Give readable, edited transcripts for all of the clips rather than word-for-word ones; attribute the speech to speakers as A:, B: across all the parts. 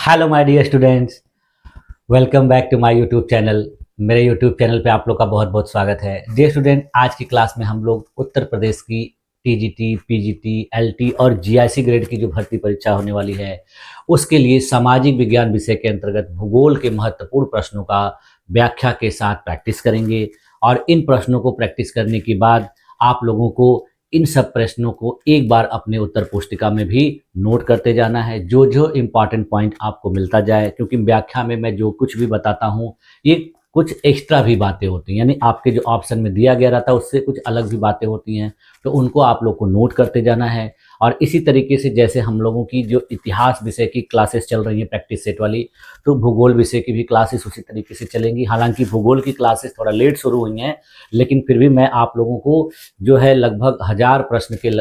A: Hello my dear students, welcome back to my YouTube channel. मेरे YouTube channel पे आप लोग का बहुत बहुत स्वागत है। डियर स्टूडेंट, आज की क्लास में हम लोग उत्तर प्रदेश की टीजीटी, पीजीटी, एलटी और जीआईसी ग्रेड की जो भर्ती परीक्षा होने वाली है उसके लिए सामाजिक विज्ञान विषय के अंतर्गत भूगोल के महत्वपूर्ण प्रश्नों का व्याख्या के साथ प्रैक्टिस करेंगे। और इन प्रश्नों को प्रैक्टिस करने के बाद आप लोगों को इन सब प्रश्नों को एक बार अपने उत्तर पुस्तिका में भी नोट करते जाना है, जो जो इम्पॉर्टेंट पॉइंट आपको मिलता जाए, क्योंकि व्याख्या में मैं जो कुछ भी बताता हूँ ये कुछ एक्स्ट्रा भी बातें होती हैं, यानी आपके जो ऑप्शन में दिया गया रहता है उससे कुछ अलग भी बातें होती हैं, तो उनको आप लोग को नोट करते जाना है। और इसी तरीके से जैसे हम लोगों की जो इतिहास विषय की क्लासेस चल रही हैं प्रैक्टिस सेट वाली, तो भूगोल विषय की भी क्लासेस उसी तरीके से चलेंगी। हालांकि भूगोल की क्लासेस थोड़ा लेट शुरू हुई हैं, लेकिन फिर भी मैं आप लोगों को जो है लगभग 1000 प्रश्न के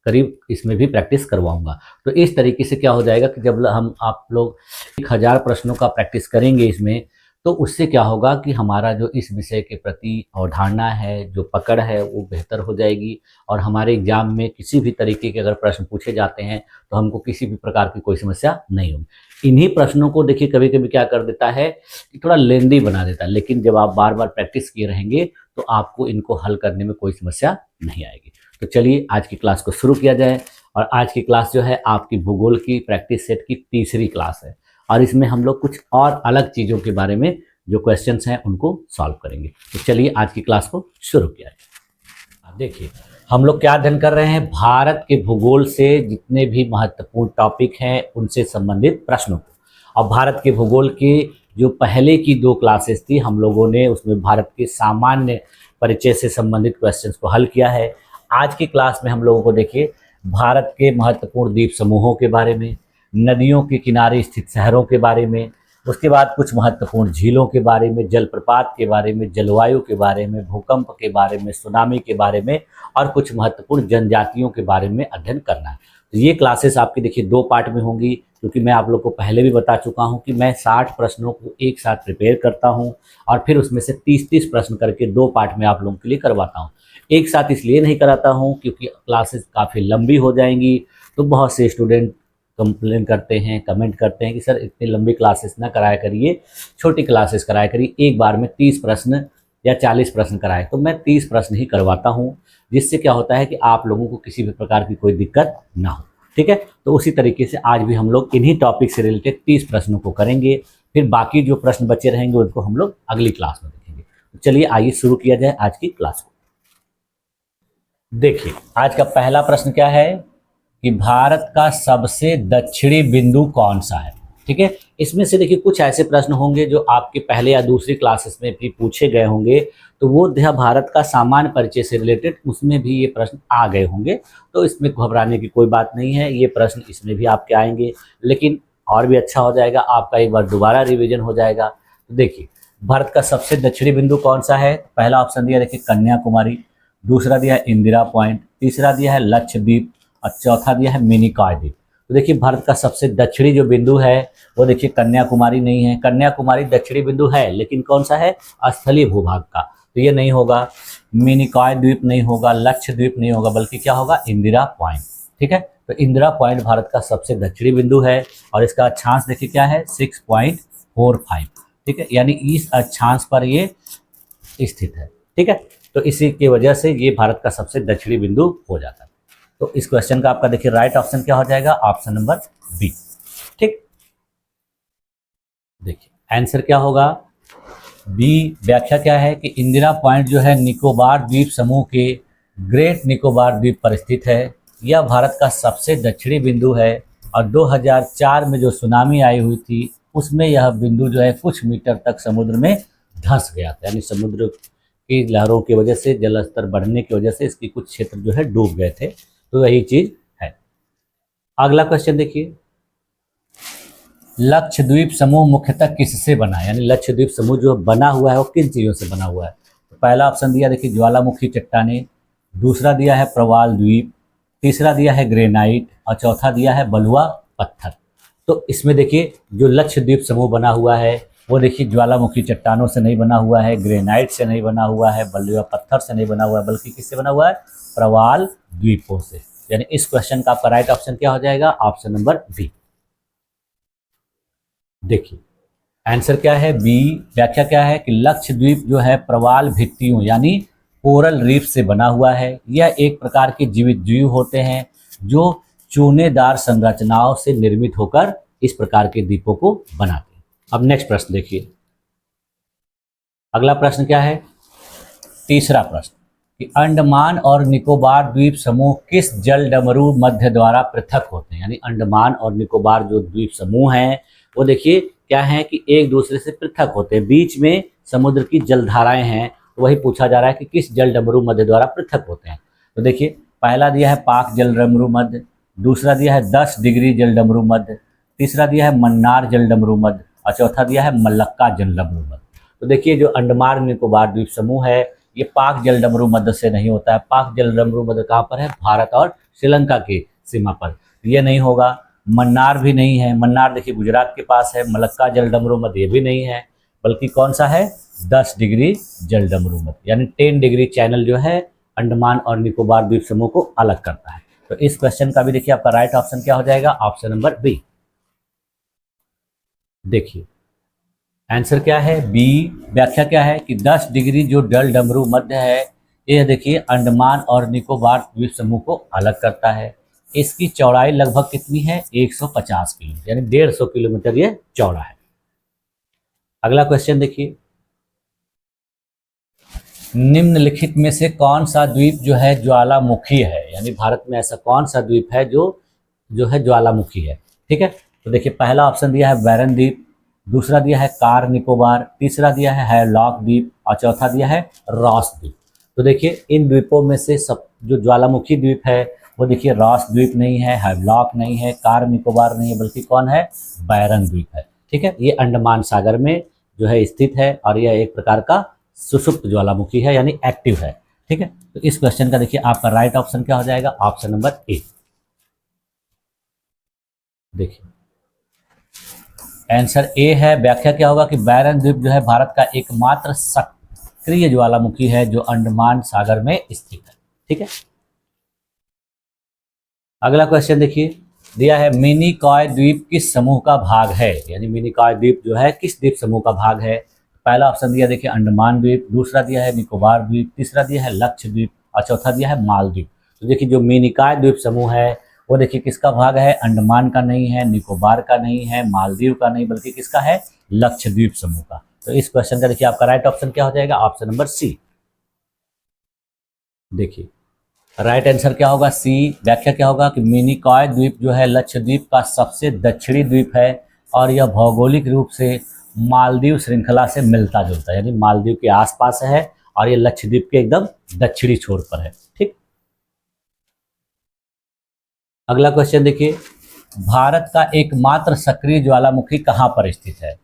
A: करीब इसमें भी प्रैक्टिस करवाऊंगा। तो इस तरीके से क्या हो जाएगा कि जब हम आप लोग 1000 प्रश्नों का प्रैक्टिस करेंगे इसमें, तो उससे क्या होगा कि हमारा जो इस विषय के प्रति अवधारणा है, जो पकड़ है, वो बेहतर हो जाएगी। और हमारे एग्जाम में किसी भी तरीके के अगर प्रश्न पूछे जाते हैं तो हमको किसी भी प्रकार की कोई समस्या नहीं होगी। इन्हीं प्रश्नों को देखिए कभी कभी क्या कर देता है कि थोड़ा लेंदी बना देता है, लेकिन जब आप बार बार प्रैक्टिस किए रहेंगे तो आपको इनको हल करने में कोई समस्या नहीं आएगी। तो चलिए आज की क्लास को शुरू किया जाए। और आज की क्लास जो है आपकी भूगोल की प्रैक्टिस सेट की तीसरी क्लास है, और इसमें हम लोग कुछ और अलग चीज़ों के बारे में जो क्वेश्चंस हैं उनको सॉल्व करेंगे। तो चलिए आज की क्लास को शुरू किया जाए। देखिए हम लोग क्या अध्ययन कर रहे हैं, भारत के भूगोल से जितने भी महत्वपूर्ण टॉपिक हैं उनसे संबंधित प्रश्नों को। और भारत के भूगोल के जो पहले की 2 क्लासेस थी हम लोगों ने उसमें भारत के सामान्य परिचय से संबंधित क्वेश्चंस को हल किया है। आज की क्लास में हम लोगों को देखिए भारत के महत्वपूर्ण द्वीप समूहों के बारे में, नदियों के किनारे स्थित शहरों के बारे में, उसके बाद कुछ महत्वपूर्ण झीलों के बारे में, जलप्रपात के बारे में, जलवायु के बारे में, भूकंप के बारे में, सुनामी के बारे में और कुछ महत्वपूर्ण जनजातियों के बारे में अध्ययन करना है। तो ये क्लासेस आपकी देखिए 2 पार्ट में होंगी, क्योंकि मैं आप लोग को पहले भी बता चुका हूँ कि मैं 60 प्रश्नों को एक साथ प्रिपेयर करता हूँ और फिर उसमें से 30-30 प्रश्न करके 2 पार्ट में आप लोगों के लिए करवाता हूँ। एक साथ इसलिए नहीं कराता हूँ क्योंकि क्लासेस काफ़ी लंबी हो जाएंगी, तो बहुत से स्टूडेंट कंप्लेन करते हैं, कमेंट करते हैं कि सर इतनी लंबी क्लासेस ना कराया करिए, छोटी क्लासेस कराया करिए, एक बार में 30 प्रश्न या 40 प्रश्न कराए। तो मैं 30 प्रश्न ही करवाता हूँ, जिससे क्या होता है कि आप लोगों को किसी भी प्रकार की कोई दिक्कत ना हो। ठीक है, तो उसी तरीके से आज भी हम लोग इन्हीं टॉपिक से रिलेटेड 30 प्रश्नों को करेंगे, फिर बाकी जो प्रश्न बचे रहेंगे उनको हम लोग अगली क्लास में देखेंगे। तो चलिए आइए शुरू किया जाए आज की क्लास को। देखिए आज का पहला प्रश्न क्या है कि भारत का सबसे दक्षिणी बिंदु कौन सा है। ठीक है, इसमें से देखिए कुछ ऐसे प्रश्न होंगे जो आपके पहले या दूसरी क्लासेस में भी पूछे गए होंगे, तो वो भारत का सामान्य परिचय से रिलेटेड उसमें भी ये प्रश्न आ गए होंगे, तो इसमें घबराने की कोई बात नहीं है। ये प्रश्न इसमें भी आपके आएंगे, लेकिन और भी अच्छा हो जाएगा, आपका एक बार दोबारा रिविजन हो जाएगा। तो देखिए भारत का सबसे दक्षिणी बिंदु कौन सा है। पहला ऑप्शन दिया देखिए कन्याकुमारी, दूसरा दिया है इंदिरा पॉइंट, तीसरा दिया है लक्षद्वीप और चौथा दिया है मिनिकॉय द्वीप। तो देखिए भारत का सबसे दक्षिणी जो बिंदु है वो देखिए कन्याकुमारी नहीं है। कन्याकुमारी दक्षिणी बिंदु है, लेकिन कौन सा है, स्थलीय भूभाग का, तो ये नहीं होगा। मिनिकॉय द्वीप नहीं होगा, लक्षद्वीप नहीं होगा, बल्कि क्या होगा, इंदिरा पॉइंट। ठीक है, तो इंदिरा पॉइंट भारत का सबसे दक्षिणी बिंदु है और इसका अक्षांश देखिए क्या है, 6.45। ठीक है, यानी इस अक्षांश पर ये स्थित है। ठीक है, तो इसी की वजह से ये भारत का सबसे दक्षिणी बिंदु हो जाता है। तो इस क्वेश्चन का आपका देखिए राइट ऑप्शन क्या हो जाएगा, ऑप्शन नंबर बी। ठीक, देखिए आंसर क्या होगा, बी। व्याख्या क्या है कि इंदिरा पॉइंट जो है निकोबार द्वीप समूह के ग्रेट निकोबार द्वीप पर स्थित है। यह भारत का सबसे दक्षिणी बिंदु है और 2004 में जो सुनामी आई हुई थी उसमें यह बिंदु जो है कुछ मीटर तक समुद्र में धंस गया था, यानी समुद्र की लहरों की वजह से, जल स्तर बढ़ने की वजह से इसकी कुछ क्षेत्र जो है डूब गए थे। तो यही चीज है। अगला क्वेश्चन देखिए, लक्षद्वीप समूह मुख्यतः किससे बना है, यानी लक्षद्वीप समूह जो बना हुआ है वो किन चीजों से बना हुआ है। तो पहला ऑप्शन दिया देखिए ज्वालामुखी चट्टाने, दूसरा दिया है प्रवाल द्वीप, तीसरा दिया है ग्रेनाइट और चौथा दिया है बलुआ पत्थर। तो इसमें देखिए जो लक्षद्वीप समूह बना हुआ है वो देखिए ज्वालामुखी चट्टानों से नहीं बना हुआ है, ग्रेनाइट से नहीं बना हुआ है, बलुआ पत्थर से नहीं बना हुआ है, बल्कि किससे बना हुआ है, प्रवाल द्वीपों से। यानी इस क्वेश्चन का आपका राइट ऑप्शन क्या हो जाएगा, ऑप्शन नंबर बी। देखिए आंसर क्या है, बी। व्याख्या क्या है कि लक्षद्वीप जो है प्रवाल भित्तियों यानी कोरल रीफ से बना हुआ है। यह एक प्रकार के जीवित जीव होते हैं जो चूनेदार संरचनाओं से निर्मित होकर इस प्रकार के द्वीपों को बनाते हैं। अब नेक्स्ट प्रश्न देखिए, अगला प्रश्न क्या है, तीसरा प्रश्न कि अंडमान और निकोबार द्वीप समूह किस जल डमरू मध्य द्वारा पृथक होते हैं। यानी अंडमान और निकोबार जो द्वीप समूह हैं वो देखिए क्या है कि एक दूसरे से पृथक होते हैं, बीच में समुद्र की जलधाराएं हैं, तो वही पूछा जा रहा है कि किस जल डमरू मध्य द्वारा पृथक होते हैं। तो देखिए पहला दिया है पाक जल डमरू मध्य, दूसरा दिया है 10 डिग्री जल डमरू मध्य, तीसरा दिया है मन्नार जल डमरू मध्य और चौथा दिया है मलक्का जल डमरू मध्य। तो देखिए जो अंडमान निकोबार द्वीप समूह है ये पाक जल डमरू मध्य से नहीं होता है। पाक जल डमरू मध्य कहाँ पर है, भारत और श्रीलंका की सीमा पर, ये नहीं होगा। मन्नार भी नहीं है, मन्नार देखिए गुजरात के पास है। मलक्का जल डमरू मध्य ये भी नहीं है, बल्कि कौन सा है, 10 डिग्री जल डमरू मध्य यानी 10 डिग्री चैनल जो है अंडमान और निकोबार द्वीप समूह को अलग करता है। तो इस क्वेश्चन का भी देखिए आपका राइट ऑप्शन क्या हो जाएगा, ऑप्शन नंबर बी। देखिए आंसर क्या है, बी। व्याख्या क्या है कि 10 डिग्री जो जल डमरू मध्य है ये देखिए अंडमान और निकोबार द्वीप समूह को अलग करता है। इसकी चौड़ाई लगभग कितनी है, 150 किलोमीटर यानी 150 किलोमीटर ये चौड़ा है। अगला क्वेश्चन देखिए, निम्नलिखित में से कौन सा द्वीप जो है ज्वालामुखी है। यानी भारत में ऐसा कौन सा द्वीप है जो है ज्वालामुखी है। ठीक है, तो देखिए पहला ऑप्शन दिया है बैरन द्वीप, दूसरा दिया है कार निकोबार, तीसरा दिया है हैवलॉक द्वीप और चौथा दिया है रॉस द्वीप। तो देखिए इन द्वीपों में से सब जो ज्वालामुखी द्वीप है वो देखिए रॉस द्वीप नहीं है, हैवलॉक नहीं है, कार निकोबार नहीं है, बल्कि कौन है, बैरन द्वीप है। ठीक है, ये अंडमान सागर में जो है स्थित है और यह एक प्रकार का सुषुप्त ज्वालामुखी है यानी एक्टिव है। ठीक है, तो इस क्वेश्चन का देखिए आपका राइट ऑप्शन क्या हो जाएगा, ऑप्शन नंबर ए। देखिए आंसर ए है। व्याख्या क्या होगा कि बैरन द्वीप जो है भारत का एकमात्र सक्रिय ज्वालामुखी है जो अंडमान सागर में स्थित है। ठीक है, अगला क्वेश्चन देखिए, दिया है मिनिकॉय द्वीप किस समूह का भाग है। यानी मिनिकॉय द्वीप जो है किस द्वीप समूह का भाग है। पहला ऑप्शन दिया देखिए अंडमान द्वीप, दूसरा दिया है निकोबार द्वीप, तीसरा दिया है लक्षद्वीप और चौथा दिया है मालदीव। तो देखिए जो मिनिकॉय द्वीप समूह है वो देखिए किसका भाग है, अंडमान का नहीं है, निकोबार का नहीं है, मालदीव का नहीं, बल्कि किसका है, लक्षद्वीप समूह का। तो इस क्वेश्चन का देखिए आपका राइट ऑप्शन क्या हो जाएगा, ऑप्शन नंबर सी। देखिए राइट आंसर क्या होगा, सी। व्याख्या क्या होगा कि मिनिकॉय द्वीप जो है लक्षद्वीप का सबसे दक्षिणी द्वीप है और यह भौगोलिक रूप से मालदीव श्रृंखला से मिलता जुलता है। यानी मालदीव के आसपास है और ये लक्षद्वीप के एकदम दक्षिणी छोर पर है। ठीक, अगला क्वेश्चन देखिए, भारत का एकमात्र सक्रिय ज्वालामुखी कहाँ पर स्थित है।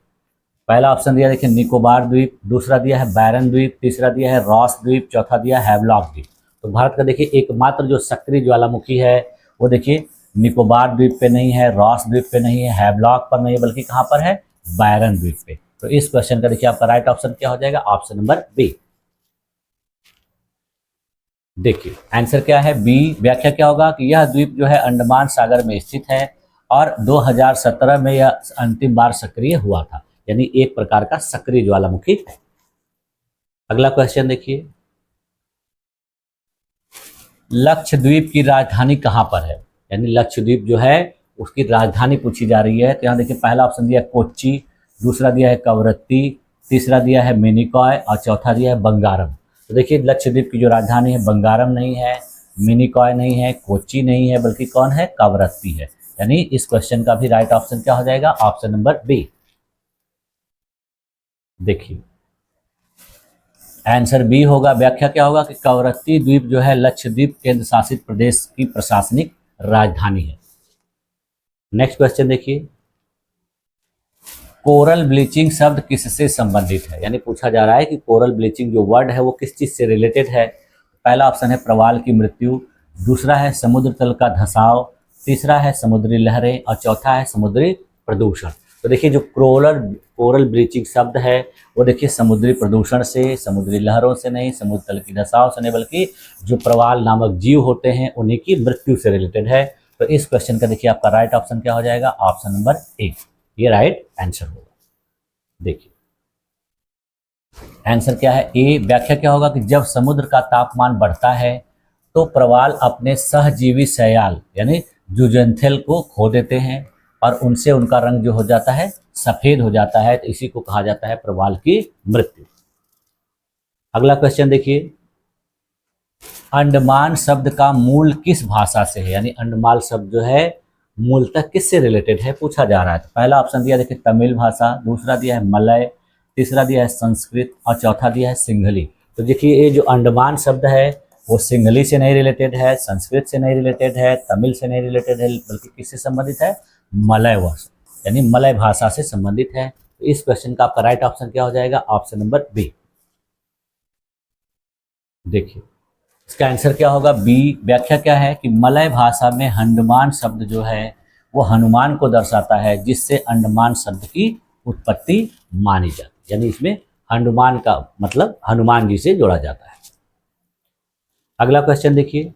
A: पहला ऑप्शन दिया देखिए निकोबार द्वीप, दूसरा दिया है बैरन द्वीप, तीसरा दिया है रॉस द्वीप, चौथा दिया है हैवलॉक द्वीप। तो भारत का देखिए एकमात्र जो सक्रिय ज्वालामुखी है वो देखिए निकोबार द्वीप पे नहीं है, रॉस द्वीप पे नहीं है, हैवलॉक पर नहीं है, बल्कि कहाँ पर है, बैरन द्वीप पे। तो इस क्वेश्चन का देखिए आपका राइट ऑप्शन क्या हो जाएगा, ऑप्शन नंबर बी। देखिए आंसर क्या है, बी। व्याख्या क्या होगा कि यह द्वीप जो है अंडमान सागर में स्थित है और 2017 में यह अंतिम बार सक्रिय हुआ था। यानी एक प्रकार का सक्रिय ज्वालामुखी है। अगला क्वेश्चन देखिए, लक्षद्वीप की राजधानी कहाँ पर है। यानी लक्षद्वीप जो है उसकी राजधानी पूछी जा रही है। तो यहाँ देखिए पहला ऑप्शन दिया है कोच्चि, दूसरा दिया है कवरत्ती, तीसरा दिया है मिनिकॉय और चौथा दिया है बंगारम। तो देखिए लक्षद्वीप की जो राजधानी है बंगारम नहीं है, मिनिकॉय नहीं है, कोच्चि नहीं है, बल्कि कौन है, कवरत्ती है। यानी इस क्वेश्चन का भी राइट ऑप्शन क्या हो जाएगा, ऑप्शन नंबर बी। देखिए आंसर बी होगा। व्याख्या क्या होगा कि कवरत्ती द्वीप जो है लक्षद्वीप केंद्र शासित प्रदेश की प्रशासनिक राजधानी है। नेक्स्ट क्वेश्चन देखिए, कोरल ब्लीचिंग शब्द किससे संबंधित है। यानी पूछा जा रहा है कि कोरल ब्लीचिंग जो वर्ड है वो किस चीज से रिलेटेड है। पहला ऑप्शन है प्रवाल की मृत्यु, दूसरा है समुद्र तल का धंसाव, तीसरा है समुद्री लहरें और चौथा है समुद्री प्रदूषण। तो देखिए जो कोरल ब्लीचिंग शब्द है वो देखिए समुद्री प्रदूषण से, समुद्री लहरों से नहीं, समुद्र तल की धंसाव से नहीं, बल्कि जो प्रवाल नामक जीव होते हैं उन्हीं की मृत्यु से रिलेटेड है। तो इस क्वेश्चन का देखिए आपका राइट ऑप्शन क्या हो जाएगा, ऑप्शन नंबर ए। ये राइट आंसर होगा। देखिए आंसर क्या है, ए। व्याख्या क्या होगा कि जब समुद्र का तापमान बढ़ता है तो प्रवाल अपने सहजीवी शैवाल यानी जुजंथेल को खो देते हैं और उनसे उनका रंग जो हो जाता है सफेद हो जाता है, तो इसी को कहा जाता है प्रवाल की मृत्यु। अगला क्वेश्चन देखिए, अंडमान शब्द का मूल किस भाषा से है, यानी अंडमान शब्द जो है मूलतः किससे रिलेटेड है पूछा जा रहा है। तो पहला ऑप्शन दिया देखिए तमिल भाषा, दूसरा दिया है मलय, तीसरा दिया है संस्कृत और चौथा दिया है सिंहली। तो देखिए ये जो अंडमान शब्द है वो सिंहली से नहीं रिलेटेड है, संस्कृत से नहीं रिलेटेड है, तमिल से नहीं रिलेटेड है, बल्कि किससे संबंधित है, मलय भाषा यानी मलय भाषा से संबंधित है। तो इस क्वेश्चन का आपका राइट ऑप्शन क्या हो जाएगा, ऑप्शन नंबर बी। देखिए इसका आंसर क्या होगा, बी। व्याख्या क्या है कि मलय भाषा में अंडमान शब्द जो है वो हनुमान को दर्शाता है, जिससे अंडमान शब्द की उत्पत्ति मानी जाती है, यानी इसमें अंडमान का मतलब हनुमान जी से जोड़ा जाता है। अगला क्वेश्चन देखिए,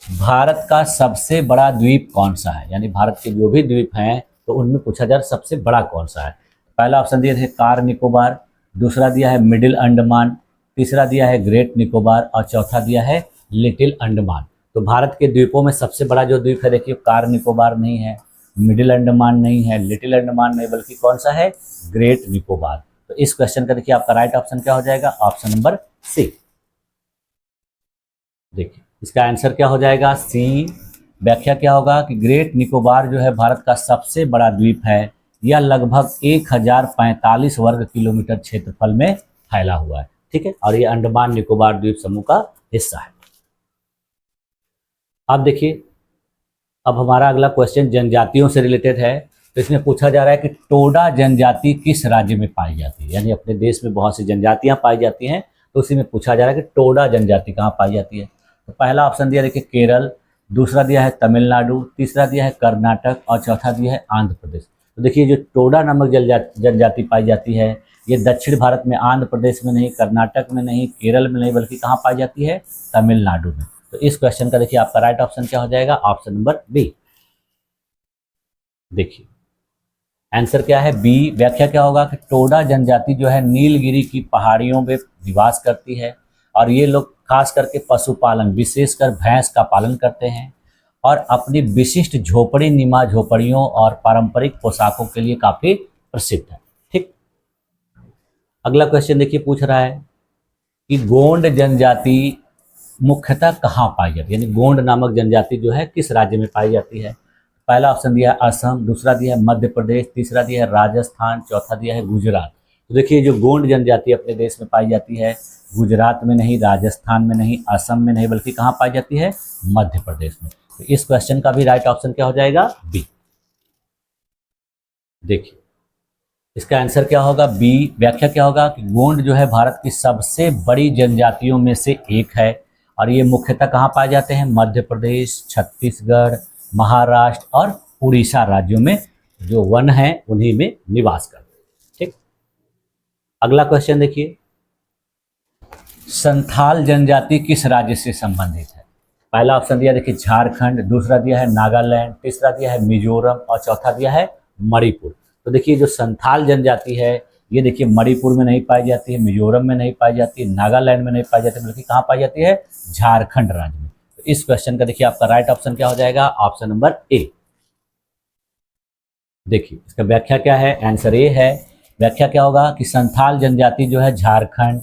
A: भारत का सबसे बड़ा द्वीप कौन सा है, यानी भारत के जो भी द्वीप हैं तो उनमें पूछा जा रहा है सबसे बड़ा कौन सा है। पहला ऑप्शन दिया है कार निकोबार, दूसरा दिया है मिडिल अंडमान, तीसरा दिया है ग्रेट निकोबार और चौथा दिया है लिटिल अंडमान। तो भारत के द्वीपों में सबसे बड़ा जो द्वीप है देखिए कार निकोबार नहीं है, मिडिल अंडमान नहीं है, लिटिल अंडमान नहीं, बल्कि कौन सा है, ग्रेट निकोबार। तो इस क्वेश्चन का देखिए आपका राइट ऑप्शन क्या हो जाएगा, ऑप्शन नंबर सी। देखिए इसका आंसर क्या हो जाएगा, सी। व्याख्या क्या होगा कि ग्रेट निकोबार जो है भारत का सबसे बड़ा द्वीप है, यह लगभग 1045 वर्ग किलोमीटर क्षेत्रफल में फैला हुआ है, ठीक है, और ये अंडमान निकोबार द्वीप समूह का हिस्सा है। अब देखिए अब हमारा अगला क्वेश्चन जनजातियों से रिलेटेड है। तो इसमें पूछा जा रहा है कि टोडा जनजाति किस राज्य में पाई जाती है, यानी अपने देश में बहुत सी जनजातियां पाई जाती हैं, तो उसी में पूछा जा रहा है कि टोडा जनजाति कहाँ पाई जाती है। तो पहला ऑप्शन दिया देखिए केरल, दूसरा दिया है तमिलनाडु, तीसरा दिया है कर्नाटक और चौथा दिया है आंध्र प्रदेश। तो देखिए जो टोडा नामक जनजाति पाई जाती है ये दक्षिण भारत में आंध्र प्रदेश में नहीं, कर्नाटक में नहीं, केरल में नहीं, बल्कि कहाँ पाई जाती है, तमिलनाडु में। तो इस क्वेश्चन का देखिए आपका राइट ऑप्शन क्या हो जाएगा, ऑप्शन नंबर बी। देखिए आंसर क्या है, बी। व्याख्या क्या होगा कि टोडा जनजाति जो है नीलगिरी की पहाड़ियों में निवास करती है और ये लोग खास करके पशुपालन विशेषकर भैंस का पालन करते हैं और अपनी विशिष्ट झोपड़ी नुमा झोपड़ियों और पारंपरिक पोशाकों के लिए काफी प्रसिद्ध है, ठीक। अगला क्वेश्चन देखिए पूछ रहा है कि गोंड जनजाति मुख्यतः कहाँ पाई जाती है, यानी गोंड नामक जनजाति जो है किस राज्य में पाई जाती है। पहला ऑप्शन दिया है असम, दूसरा दिया है मध्य प्रदेश, तीसरा दिया है राजस्थान, चौथा दिया है गुजरात। तो देखिए जो गोंड जनजाति अपने देश में पाई जाती है गुजरात में नहीं, राजस्थान में नहीं, असम में नहीं, बल्कि कहाँ पाई जाती है, मध्य प्रदेश में। तो इस क्वेश्चन का भी राइट ऑप्शन क्या हो जाएगा, बी। देखिए इसका आंसर क्या होगा, बी। व्याख्या क्या होगा कि गोंड जो है भारत की सबसे बड़ी जनजातियों में से एक है और ये मुख्यतः कहाँ पाए जाते हैं, मध्य प्रदेश, छत्तीसगढ़, महाराष्ट्र और उड़ीसा राज्यों में जो वन है उन्हीं में निवास करते हैं, ठीक। अगला क्वेश्चन देखिए, संथाल जनजाति किस राज्य से संबंधित है। पहला ऑप्शन दिया देखिए झारखंड, दूसरा दिया है नागालैंड, तीसरा दिया है मिजोरम और चौथा दिया है मणिपुर। तो देखिए जो संथाल जनजाति है ये देखिए मणिपुर में नहीं पाई जाती है, मिजोरम में नहीं पाई जाती, नागालैंड में नहीं पाई जाती, बल्कि कहाँ पाई जाती है, झारखंड राज्य में। तो इस क्वेश्चन का देखिए आपका राइट ऑप्शन क्या हो जाएगा, ऑप्शन नंबर ए। देखिए इसका व्याख्या क्या है, आंसर ए है। व्याख्या क्या होगा कि संथाल जनजाति जो है झारखंड,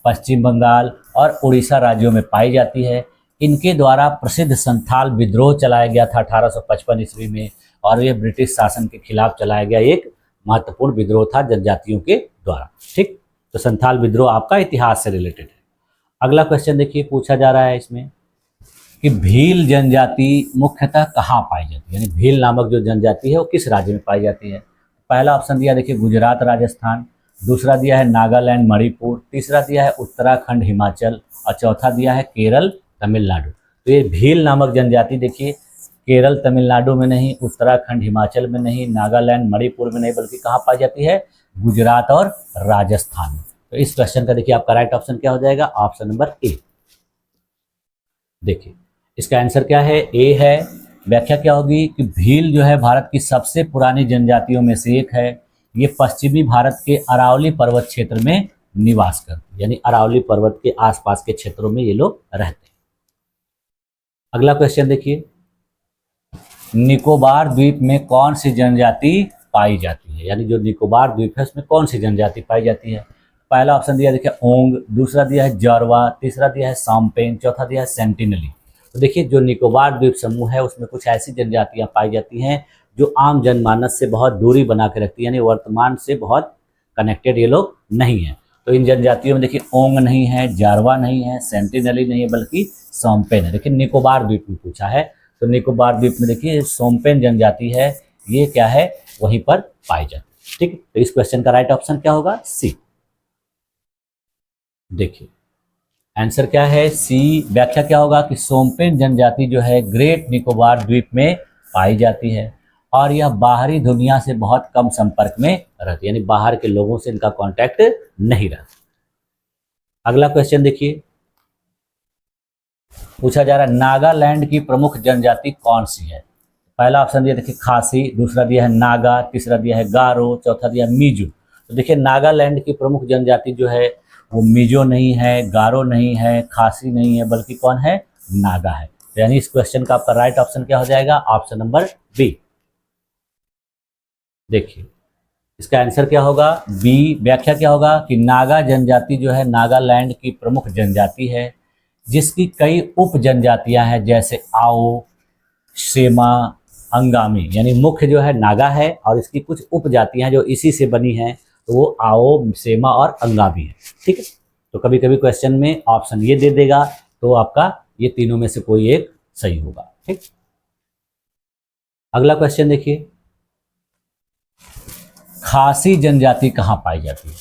A: पश्चिम बंगाल और उड़ीसा राज्यों में पाई जाती है। इनके द्वारा प्रसिद्ध संथाल विद्रोह चलाया गया था 1855 ईस्वी में और यह ब्रिटिश शासन के खिलाफ चलाया गया एक महत्वपूर्ण विद्रोह था जनजातियों के द्वारा, ठीक। तो संथाल विद्रोह आपका इतिहास से रिलेटेड है। अगला क्वेश्चन देखिए पूछा जा रहा है इसमें कि भील जनजाति मुख्यतः कहाँ पाई जाती है, यानी भील नामक जो जनजाति है वो किस राज्य में पाई जाती है। पहला ऑप्शन दिया देखिए गुजरात राजस्थान, दूसरा दिया है नागालैंड मणिपुर, तीसरा दिया है उत्तराखंड हिमाचल और चौथा दिया है केरल तमिलनाडु। तो ये भील नामक जनजाति देखिए केरल तमिलनाडु में नहीं, उत्तराखंड हिमाचल में नहीं, नागालैंड मणिपुर में नहीं, बल्कि कहाँ पाई जाती है, गुजरात और राजस्थान में। तो इस क्वेश्चन का देखिए आपका राइट ऑप्शन क्या हो जाएगा, ऑप्शन नंबर ए। देखिए इसका आंसर क्या है, ए है। व्याख्या क्या होगी कि भील जो है भारत की सबसे पुरानी जनजातियों में से एक है। ये पश्चिमी भारत के अरावली पर्वत क्षेत्र में निवास करती है, यानी अरावली पर्वत के आसपास के क्षेत्रों में ये लोग रहते हैं। अगला क्वेश्चन देखिए, निकोबार द्वीप में कौन सी जनजाति पाई जाती है, यानी जो निकोबार द्वीप है उसमें कौन सी जनजाति पाई जाती है। पहला ऑप्शन दिया देखिए ओंग, दूसरा दिया है जारवा, तीसरा दिया है साम्पेन, चौथा दिया है सेंटिनली। तो देखिए जो निकोबार द्वीप समूह है उसमें कुछ ऐसी जनजातियां पाई जाती हैं जो आम जनमानस से बहुत दूरी बना के रखती है, यानी वर्तमान से बहुत कनेक्टेड ये लोग नहीं है। तो इन जनजातियों में देखिए ओंग नहीं है, जारवा नहीं है, सेंटिनली नहीं है, बल्कि सोम्पेन है। देखिए निकोबार द्वीप में पूछा है, तो निकोबार द्वीप में देखिए सोम्पेन जनजाति है, ये क्या है वहीं पर पाई जाती है। ठीक है, तो इस क्वेश्चन का राइट ऑप्शन क्या होगा, सी। देखिए आंसर क्या है, सी। व्याख्या क्या होगा कि सोम्पेन जनजाति जो है ग्रेट निकोबार द्वीप में पाई जाती है और यह बाहरी दुनिया से बहुत कम संपर्क में रहती है, यानी बाहर के लोगों से इनका कांटेक्ट नहीं रहता। अगला क्वेश्चन देखिए, पूछा जा रहा है नागालैंड की प्रमुख जनजाति कौन सी है। पहला ऑप्शन दिया देखिए खासी, दूसरा दिया है नागा, तीसरा दिया है गारो, चौथा दिया मीजू। तो देखिए नागालैंड की प्रमुख जनजाति जो है वो मिजो नहीं है, गारो नहीं है, खासी नहीं है, बल्कि कौन है, नागा है। तो यानी इस क्वेश्चन का आपका राइट ऑप्शन क्या हो जाएगा, ऑप्शन नंबर बी। देखिए इसका आंसर क्या होगा, बी। व्याख्या क्या होगा कि नागा जनजाति जो है नागालैंड की प्रमुख जनजाति है, जिसकी कई उप जनजातियां हैं, जैसे आओ, सेमा, अंगामी। यानी मुख्य जो है नागा है और इसकी कुछ उपजातियां जो इसी से बनी हैं, तो वो आओ, सेमा और अंगामी है। ठीक है, तो कभी कभी क्वेश्चन में ऑप्शन ये दे देगा, तो आपका ये तीनों में से कोई एक सही होगा। ठीक, अगला क्वेश्चन देखिए, खासी जनजाति कहाँ पाई जाती है।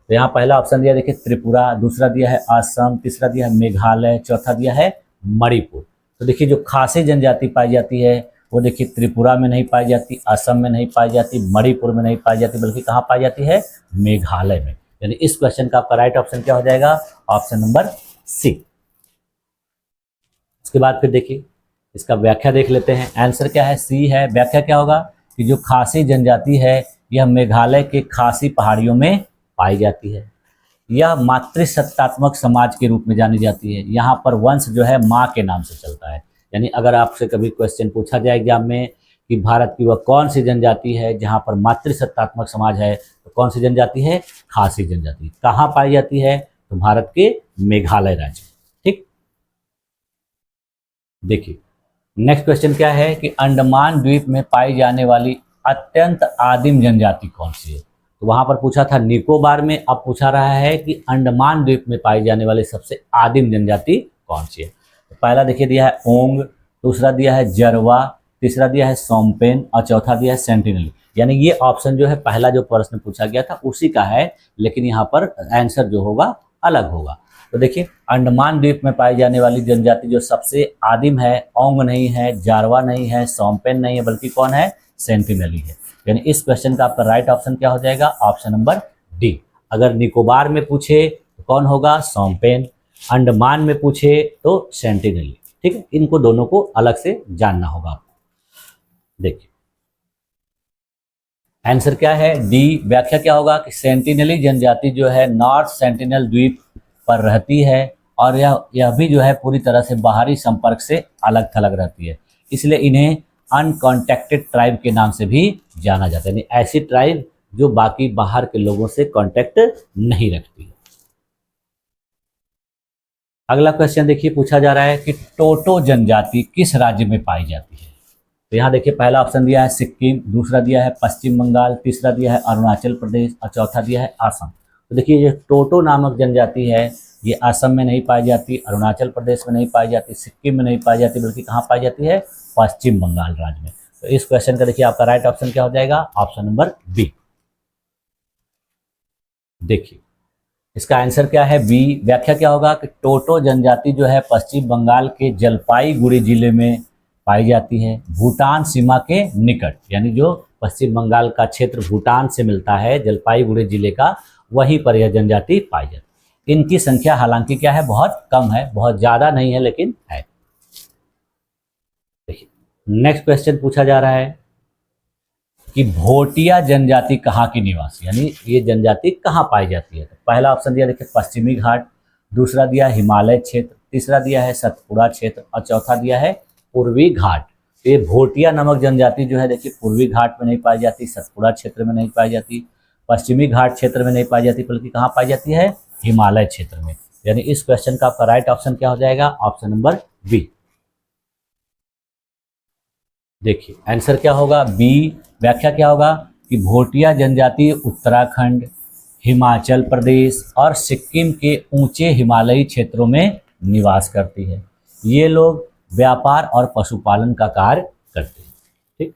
A: तो यहाँ पहला ऑप्शन दिया देखिए त्रिपुरा, दूसरा दिया है असम, तीसरा दिया है मेघालय, चौथा दिया है मणिपुर। तो देखिए जो खासी जनजाति पाई जाती है वो देखिए त्रिपुरा में नहीं पाई जाती, असम में नहीं पाई जाती, मणिपुर में नहीं पाई जाती, बल्कि कहाँ पाई जाती है, मेघालय में। यानी इस क्वेश्चन का आपका राइट ऑप्शन क्या हो जाएगा, ऑप्शन नंबर सी। उसके बाद फिर देखिए इसका व्याख्या देख लेते हैं। आंसर क्या है, सी है। व्याख्या क्या होगा कि जो खासी जनजाति है यह मेघालय के खासी पहाड़ियों में पाई जाती है। यह मातृसत्तात्मक समाज के रूप में जानी जाती है। यहाँ पर वंश जो है माँ के नाम से चलता है। यानी अगर आपसे कभी क्वेश्चन पूछा जाए एग्जाम में कि भारत की वह कौन सी जनजाति है जहाँ पर मातृसत्तात्मक समाज है, तो कौन सी जनजाति है, खासी जनजाति। कहाँ पाई जाती है, तो भारत के मेघालय राज्य। ठीक, देखिए नेक्स्ट क्वेश्चन क्या है कि अंडमान द्वीप में पाई जाने वाली अत्यंत आदिम जनजाति कौन सी है। तो वहां पर पूछा था निकोबार में, अब पूछा रहा है कि अंडमान द्वीप में पाई जाने वाली सबसे आदिम जनजाति कौन सी है। तो पहला देखिए दिया है ओंग, दूसरा दिया है जरवा, तीसरा दिया है सोम्पेन और चौथा दिया है सेंटिनली। यानी ये ऑप्शन जो है पहला जो प्रश्न पूछा गया था उसी का है, लेकिन यहाँ पर आंसर जो होगा अलग होगा। तो देखिए अंडमान द्वीप में पाई जाने वाली जनजाति जो सबसे आदिम है, ओंग नहीं है, जारवा नहीं है, सोम्पेन नहीं है, बल्कि कौन है, सेंटिनली है। यानी इस क्वेश्चन का आपका राइट ऑप्शन क्या हो जाएगा, ऑप्शन नंबर डी। अगर निकोबार में पूछे तो कौन होगा, सोम्पेन, अंडमान में पूछे तो सेंटिनली। ठीक है, इनको दोनों को अलग से जानना होगा आपको। देखिए आंसर क्या है, डी। व्याख्या क्या होगा कि सेंटिनली जनजाति जो है नॉर्थ सेंटिनल द्वीप पर रहती है और यह भी जो है पूरी तरह से बाहरी संपर्क से अलग थलग रहती है, इसलिए इन्हें अनकॉन्टेक्टेड ट्राइब के नाम से भी जाना जाता है। यानी ऐसी ट्राइब जो बाकी बाहर के लोगों से कांटेक्ट नहीं रखती है। अगला क्वेश्चन देखिए पूछा जा रहा है कि टोटो जनजाति किस राज्य में पाई जाती है। तो यहाँ देखिए पहला ऑप्शन दिया है सिक्किम, दूसरा दिया है पश्चिम बंगाल, तीसरा दिया है अरुणाचल प्रदेश और चौथा दिया है असम। तो देखिए ये टोटो नामक जनजाति है, ये असम में नहीं पाई जाती, अरुणाचल प्रदेश में नहीं पाई जाती, सिक्किम में नहीं पाई जाती, बल्कि कहाँ पाई जाती है, पश्चिम बंगाल राज्य में। तो इस क्वेश्चन का देखिए आपका राइट ऑप्शन क्या हो जाएगा, ऑप्शन नंबर बी। देखिए इसका आंसर क्या है, बी। व्याख्या क्या होगा कि टोटो जनजाति जो है पश्चिम बंगाल के जलपाईगुड़ी जिले में पाई जाती है, भूटान सीमा के निकट। यानी जो पश्चिम बंगाल का क्षेत्र भूटान से मिलता है, जलपाईगुड़ी जिले का, वहीं पर यह जनजाति पाई जाती है। इनकी संख्या हालांकि क्या है, बहुत कम है, बहुत ज़्यादा नहीं है, लेकिन है। देखिए नेक्स्ट क्वेश्चन पूछा जा रहा है कि भोटिया जनजाति कहाँ की निवासी, यानी ये जनजाति कहाँ पाई जाती है। तो पहला ऑप्शन दिया देखिए पश्चिमी घाट, दूसरा दिया हिमालय क्षेत्र, तीसरा दिया है सतपुड़ा क्षेत्र और चौथा दिया है पूर्वी घाट। तो ये भोटिया नामक जनजाति जो है देखिए पूर्वी घाट में नहीं पाई जाती, सतपुड़ा क्षेत्र में नहीं पाई जाती, पश्चिमी घाट क्षेत्र में नहीं पाई जाती, बल्कि कहाँ पाई जाती है, हिमालय क्षेत्र में। यानी इस क्वेश्चन का आपका राइट ऑप्शन क्या हो जाएगा, ऑप्शन नंबर बी। देखिए आंसर क्या होगा, बी। व्याख्या क्या होगा कि भोटिया जनजाति उत्तराखंड, हिमाचल प्रदेश और सिक्किम के ऊंचे हिमालयी क्षेत्रों में निवास करती है। ये लोग व्यापार और पशुपालन का कार्य करते हैं। ठीक,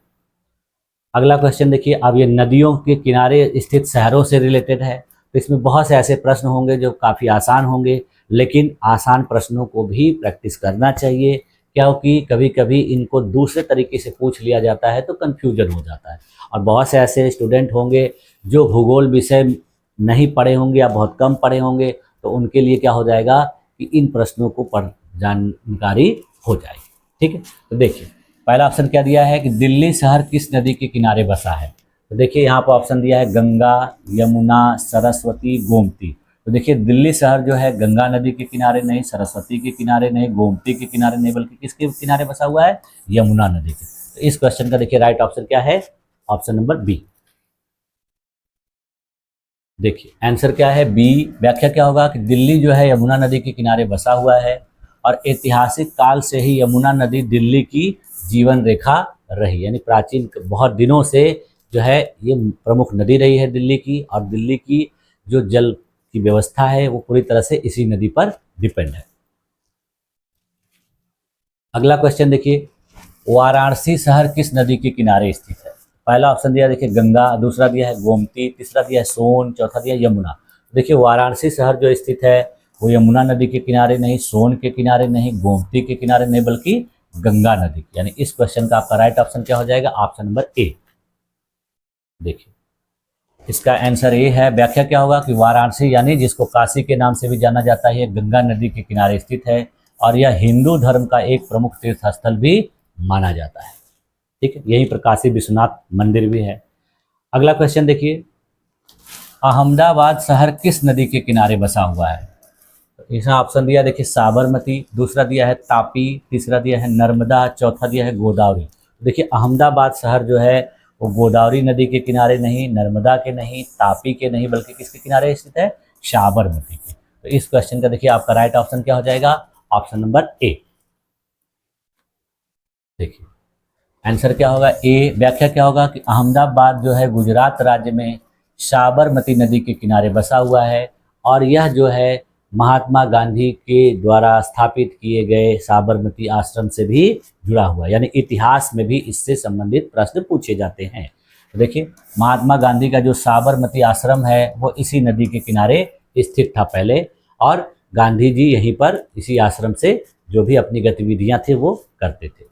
A: अगला क्वेश्चन देखिए। अब ये नदियों के किनारे स्थित शहरों से रिलेटेड है, तो इसमें बहुत से ऐसे प्रश्न होंगे जो काफ़ी आसान होंगे, लेकिन आसान प्रश्नों को भी प्रैक्टिस करना चाहिए, क्योंकि कभी कभी इनको दूसरे तरीके से पूछ लिया जाता है तो कन्फ्यूजन हो जाता है। और बहुत से ऐसे स्टूडेंट होंगे जो भूगोल विषय नहीं पढ़े होंगे या बहुत कम पढ़े होंगे, तो उनके लिए क्या हो जाएगा कि इन प्रश्नों को पढ़ जानकारी हो जाएगी। ठीक है, तो देखिए पहला ऑप्शन क्या दिया है कि दिल्ली शहर किस नदी के किनारे बसा है। तो देखिए यहाँ पर ऑप्शन दिया है गंगा, यमुना, सरस्वती, गोमती। तो देखिए दिल्ली शहर जो है गंगा नदी के किनारे नहीं, सरस्वती के किनारे नहीं, गोमती के किनारे नहीं, बल्कि किसके किनारे बसा हुआ है, यमुना नदी के। तो इस क्वेश्चन का देखिए राइट ऑप्शन क्या है, ऑप्शन नंबर बी। देखिए आंसर क्या है, बी। व्याख्या क्या होगा कि दिल्ली जो है यमुना नदी के किनारे बसा हुआ है और ऐतिहासिक काल से ही यमुना नदी दिल्ली की जीवन रेखा रही, यानी प्राचीन बहुत दिनों से जो है ये प्रमुख नदी रही है दिल्ली की, और दिल्ली की जो जल की व्यवस्था है वो पूरी तरह से इसी नदी पर डिपेंड है। अगला क्वेश्चन देखिए, वाराणसी शहर किस नदी के किनारे स्थित है। पहला ऑप्शन दिया देखिए गंगा, दूसरा दिया है गोमती, तीसरा दिया है सोन, चौथा दिया यमुना। देखिए वाराणसी शहर जो स्थित है वो यमुना नदी के किनारे नहीं, सोन के किनारे नहीं, गोमती के किनारे नहीं, बल्कि गंगा नदी। यानी इस क्वेश्चन का आपका राइट ऑप्शन क्या हो जाएगा, ऑप्शन नंबर ए। देखिए इसका आंसर ए है। व्याख्या क्या होगा कि वाराणसी यानी जिसको काशी के नाम से भी जाना जाता है, गंगा नदी के किनारे स्थित है और यह हिंदू धर्म का एक प्रमुख तीर्थ स्थल भी माना जाता है। ठीक है, यहीं पर काशी विश्वनाथ मंदिर भी है। अगला क्वेश्चन देखिए, अहमदाबाद शहर किस नदी के किनारे बसा हुआ है। तो इसका ऑप्शन दिया देखिए साबरमती, दूसरा दिया है तापी, तीसरा दिया है नर्मदा, चौथा दिया है गोदावरी। देखिए अहमदाबाद शहर जो है वो गोदावरी नदी के किनारे नहीं, नर्मदा के नहीं, तापी के नहीं, बल्कि किसके किनारे स्थित है, साबरमती के। तो इस क्वेश्चन का देखिए आपका राइट ऑप्शन क्या हो जाएगा, ऑप्शन नंबर ए। देखिए आंसर क्या होगा, ए। व्याख्या क्या होगा कि अहमदाबाद जो है गुजरात राज्य में साबरमती नदी के किनारे बसा हुआ है और यह जो है महात्मा गांधी के द्वारा स्थापित किए गए साबरमती आश्रम से भी जुड़ा हुआ है, यानी इतिहास में भी इससे संबंधित प्रश्न पूछे जाते हैं। तो देखिए महात्मा गांधी का जो साबरमती आश्रम है वो इसी नदी के किनारे स्थित था पहले, और गांधी जी यहीं पर इसी आश्रम से जो भी अपनी गतिविधियां थे वो करते थे।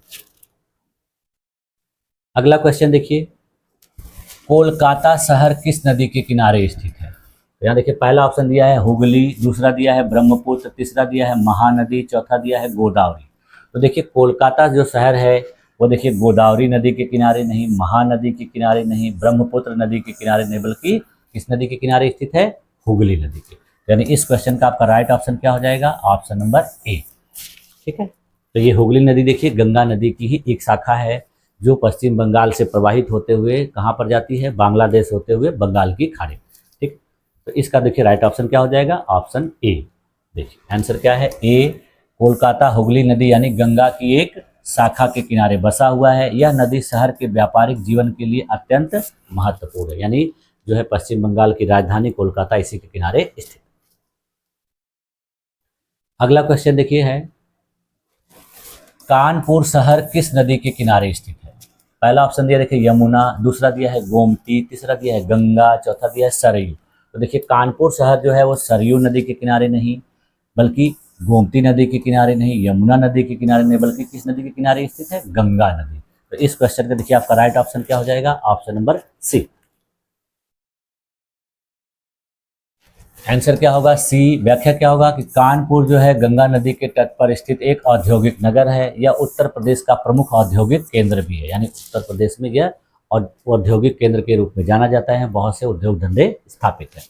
A: अगला क्वेश्चन देखिए, कोलकाता शहर किस नदी के किनारे स्थित है। तो यहाँ देखिए पहला ऑप्शन दिया है हुगली, दूसरा दिया है ब्रह्मपुत्र, तीसरा दिया है महानदी, चौथा दिया है गोदावरी। तो देखिए कोलकाता जो शहर है वो देखिए गोदावरी नदी के किनारे नहीं, महानदी के किनारे नहीं, ब्रह्मपुत्र नदी के किनारे नहीं, बल्कि किस नदी के किनारे स्थित है, हुगली नदी के। यानी इस क्वेश्चन का आपका राइट ऑप्शन क्या हो जाएगा, ऑप्शन नंबर ए। ठीक है, तो ये हुगली नदी देखिए गंगा नदी की ही एक शाखा है जो पश्चिम बंगाल से प्रवाहित होते हुए कहाँ पर जाती है, बांग्लादेश होते हुए बंगाल की खाड़ी। ठीक, तो इसका देखिए राइट ऑप्शन क्या हो जाएगा, ऑप्शन ए। देखिए आंसर क्या है, ए। कोलकाता हुगली नदी यानी गंगा की एक शाखा के किनारे बसा हुआ है। यह नदी शहर के व्यापारिक जीवन के लिए अत्यंत महत्वपूर्ण है, यानी जो है पश्चिम बंगाल की राजधानी कोलकाता इसी के किनारे स्थित। अगला क्वेश्चन देखिए है, कानपुर शहर किस नदी के किनारे स्थित है। पहला ऑप्शन दिया देखिए यमुना, दूसरा दिया है गोमती, तीसरा दिया है गंगा, चौथा दिया है सरयू। तो देखिए कानपुर शहर जो है वो सरयू नदी के किनारे नहीं, बल्कि गोमती नदी के किनारे नहीं, यमुना नदी के किनारे नहीं, बल्कि किस नदी के किनारे स्थित है, गंगा नदी। तो इस क्वेश्चन का देखिए आपका राइट ऑप्शन क्या हो जाएगा, ऑप्शन नंबर सी। आंसर क्या होगा सी। व्याख्या क्या होगा कि कानपुर जो है गंगा नदी के तट पर स्थित एक औद्योगिक नगर है। यह उत्तर प्रदेश का प्रमुख औद्योगिक केंद्र भी है, यानी उत्तर प्रदेश में यह औद्योगिक केंद्र के रूप में जाना जाता है, बहुत से उद्योग धंधे स्थापित हैं।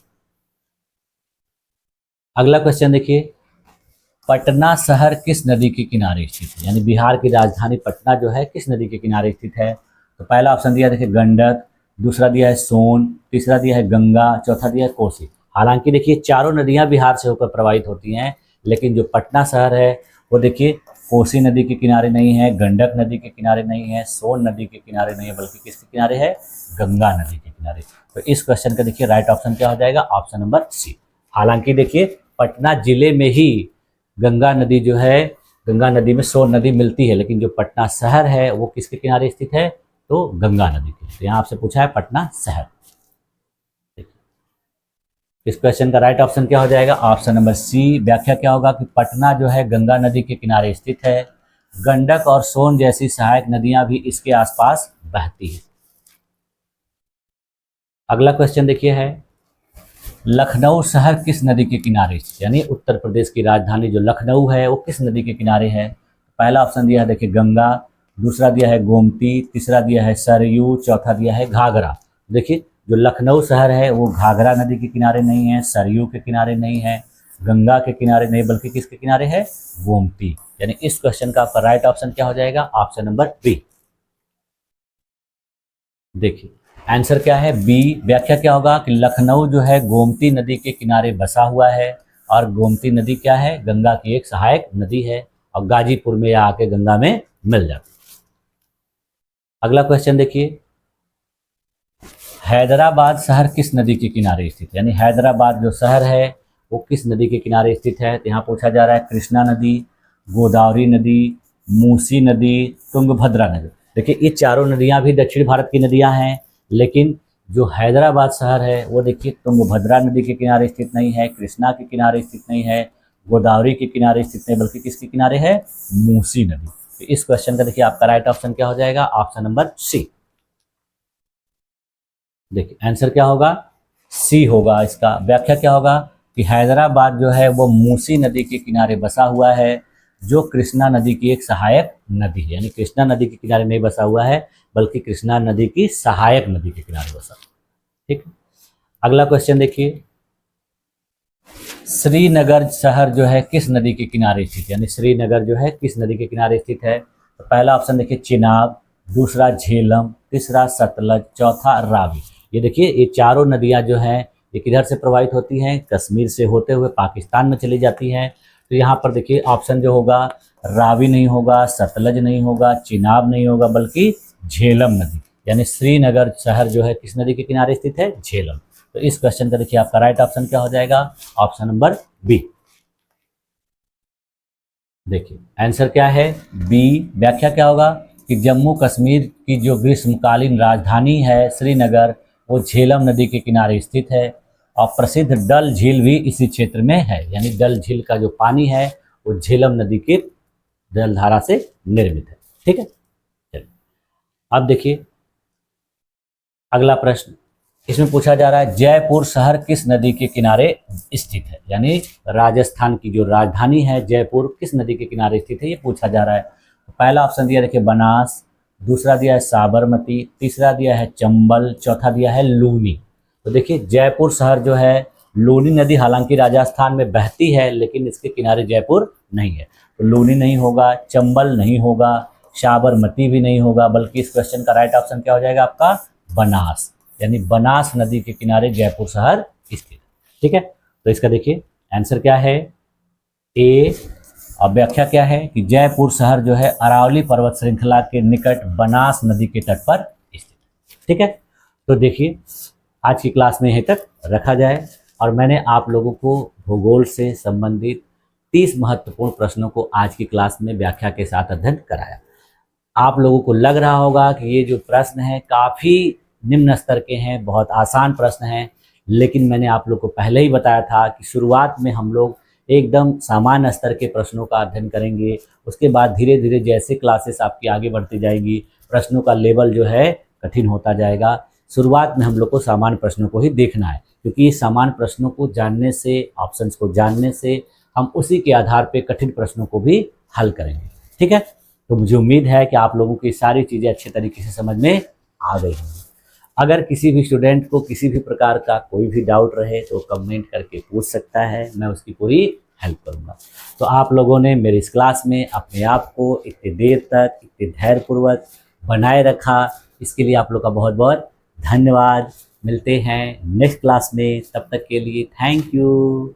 A: अगला क्वेश्चन देखिए, पटना शहर किस नदी के किनारे स्थित है, यानी बिहार की राजधानी पटना जो है किस नदी के किनारे स्थित है। तो पहला ऑप्शन दिया देखिए गंडक, दूसरा दिया है सोन, तीसरा दिया है गंगा, चौथा दिया है कोसी। हालांकि देखिए चारों नदियां बिहार से होकर प्रवाहित होती हैं, लेकिन जो पटना शहर है वो देखिए कोसी नदी के किनारे नहीं है, गंडक नदी के किनारे नहीं है, सोन नदी के किनारे नहीं है, बल्कि किसके किनारे है, गंगा नदी के किनारे। तो इस क्वेश्चन का देखिए राइट ऑप्शन क्या हो जाएगा, ऑप्शन नंबर सी। हालांकि देखिए पटना जिले में ही गंगा नदी जो है, गंगा नदी में सोन नदी मिलती है, लेकिन जो पटना शहर है वो किसके किनारे स्थित है, तो गंगा नदी के। तो यहाँ आपसे पूछा है पटना शहर। इस क्वेश्चन का राइट ऑप्शन क्या हो जाएगा, ऑप्शन नंबर सी। व्याख्या क्या होगा कि पटना जो है गंगा नदी के किनारे स्थित है। गंडक और सोन जैसी सहायक नदियां भी इसके आसपास बहती है। अगला क्वेश्चन देखिए है, लखनऊ शहर किस नदी के किनारे स्थित, यानी उत्तर प्रदेश की राजधानी जो लखनऊ है वो किस नदी के किनारे है। पहला ऑप्शन दिया है देखिए गंगा, दूसरा दिया है गोमती, तीसरा दिया है सरयू, चौथा दिया है घाघरा। देखिए जो लखनऊ शहर है वो घाघरा नदी के किनारे नहीं है, सरयू के किनारे नहीं है, गंगा के किनारे नहीं, बल्कि किसके किनारे है, गोमती। यानी इस क्वेश्चन का आपका राइट ऑप्शन क्या हो जाएगा, ऑप्शन नंबर बी। देखिए आंसर क्या है, बी। व्याख्या क्या होगा कि लखनऊ जो है गोमती नदी के किनारे बसा हुआ है, और गोमती नदी क्या है, गंगा की एक सहायक नदी है, और गाजीपुर में यह आके गंगा में मिल जाती है। अगला क्वेश्चन देखिए, हैदराबाद शहर किस नदी के किनारे स्थित है, यानी हैदराबाद जो शहर है वो किस नदी के किनारे स्थित है। तो यहाँ पूछा जा रहा है कृष्णा नदी, गोदावरी नदी, मूसी नदी, तुंगभद्रा नदी। देखिए ये चारों नदियाँ भी दक्षिण भारत की नदियाँ हैं, लेकिन जो हैदराबाद शहर है वो देखिए तुंगभद्रा नदी के किनारे स्थित नहीं है, कृष्णा के किनारे स्थित नहीं है, गोदावरी के किनारे स्थित नहीं, बल्कि किसके किनारे है, मूसी नदी। तो इस क्वेश्चन का देखिए आपका राइट ऑप्शन क्या हो जाएगा, ऑप्शन नंबर सी। देखिए आंसर क्या होगा, सी होगा इसका। व्याख्या क्या होगा कि हैदराबाद जो है वो मूसी नदी के किनारे बसा हुआ है, जो कृष्णा नदी की एक सहायक नदी है, यानी कृष्णा नदी के किनारे नहीं बसा हुआ है, बल्कि कृष्णा नदी की सहायक नदी के किनारे बसा। ठीक, अगला क्वेश्चन देखिए, श्रीनगर शहर जो है किस नदी के किनारे स्थित है, यानी श्रीनगर जो है किस नदी के किनारे स्थित है। तो पहला ऑप्शन देखिए चिनाब, दूसरा झेलम, तीसरा सतलज, चौथा रावी। ये देखिए ये चारों नदियां जो हैं ये किधर से प्रवाहित होती हैं, कश्मीर से होते हुए पाकिस्तान में चली जाती हैं। तो यहाँ पर देखिए ऑप्शन जो होगा रावी नहीं होगा, सतलज नहीं होगा, चिनाब नहीं होगा, बल्कि झेलम नदी, यानी श्रीनगर शहर जो है किस नदी के किनारे स्थित है, झेलम। तो इस क्वेश्चन का देखिए आपका राइट ऑप्शन क्या हो जाएगा, ऑप्शन नंबर बी। देखिए आंसर क्या है, बी। व्याख्या क्या होगा कि जम्मू कश्मीर की जो ग्रीष्मकालीन राजधानी है श्रीनगर वो झेलम नदी के किनारे स्थित है, और प्रसिद्ध डल झील भी इसी क्षेत्र में है, यानी डल झील का जो पानी है वो झेलम नदी की जलधारा से निर्मित है। ठीक है, चलिए अब देखिए अगला प्रश्न, इसमें पूछा जा रहा है जयपुर शहर किस नदी के किनारे स्थित है, यानी राजस्थान की जो राजधानी है जयपुर किस नदी के किनारे स्थित है, ये पूछा जा रहा है। पहला ऑप्शन दिया देखिए बनास, दूसरा दिया है साबरमती, तीसरा दिया है चंबल, चौथा दिया है लूनी। तो देखिए जयपुर शहर जो है, लूनी नदी हालांकि राजस्थान में बहती है, लेकिन इसके किनारे जयपुर नहीं है, तो लूनी नहीं होगा, चंबल नहीं होगा, साबरमती भी नहीं होगा, बल्कि इस क्वेश्चन का राइट ऑप्शन क्या हो जाएगा आपका, बनास, यानी बनास नदी के किनारे जयपुर शहर स्थित। ठीक है, तो इसका देखिए आंसर क्या है, ए। अब व्याख्या क्या है कि जयपुर शहर जो है अरावली पर्वत श्रृंखला के निकट बनास नदी के तट पर स्थित। ठीक है, तो देखिए आज की क्लास में यहीं तक रखा जाए, और मैंने आप लोगों को भूगोल से संबंधित 30 महत्वपूर्ण प्रश्नों को आज की क्लास में व्याख्या के साथ अध्ययन कराया। आप लोगों को लग रहा होगा कि ये जो प्रश्न हैं काफ़ी निम्न स्तर के हैं, बहुत आसान प्रश्न हैं, लेकिन मैंने आप लोग को पहले ही बताया था कि शुरुआत में हम लोग एकदम सामान्य स्तर के प्रश्नों का अध्ययन करेंगे, उसके बाद धीरे धीरे जैसे क्लासेस आपकी आगे बढ़ती जाएगी प्रश्नों का लेवल जो है कठिन होता जाएगा। शुरुआत में हम लोग को सामान्य प्रश्नों को ही देखना है, क्योंकि सामान्य प्रश्नों को जानने से, ऑप्शंस को जानने से हम उसी के आधार पे कठिन प्रश्नों को भी हल करेंगे। ठीक है, तो मुझे उम्मीद है कि आप लोगों की सारी चीज़ें अच्छे तरीके से समझ में आ गई होंगी। अगर किसी भी स्टूडेंट को किसी भी प्रकार का कोई भी डाउट रहे तो कमेंट करके पूछ सकता है, मैं उसकी पूरी हेल्प करूँगा। तो आप लोगों ने मेरी इस क्लास में अपने आप को इतनी देर तक इतने धैर्यपूर्वक बनाए रखा, इसके लिए आप लोग का बहुत बहुत धन्यवाद। मिलते हैं नेक्स्ट क्लास में, तब तक के लिए थैंक यू।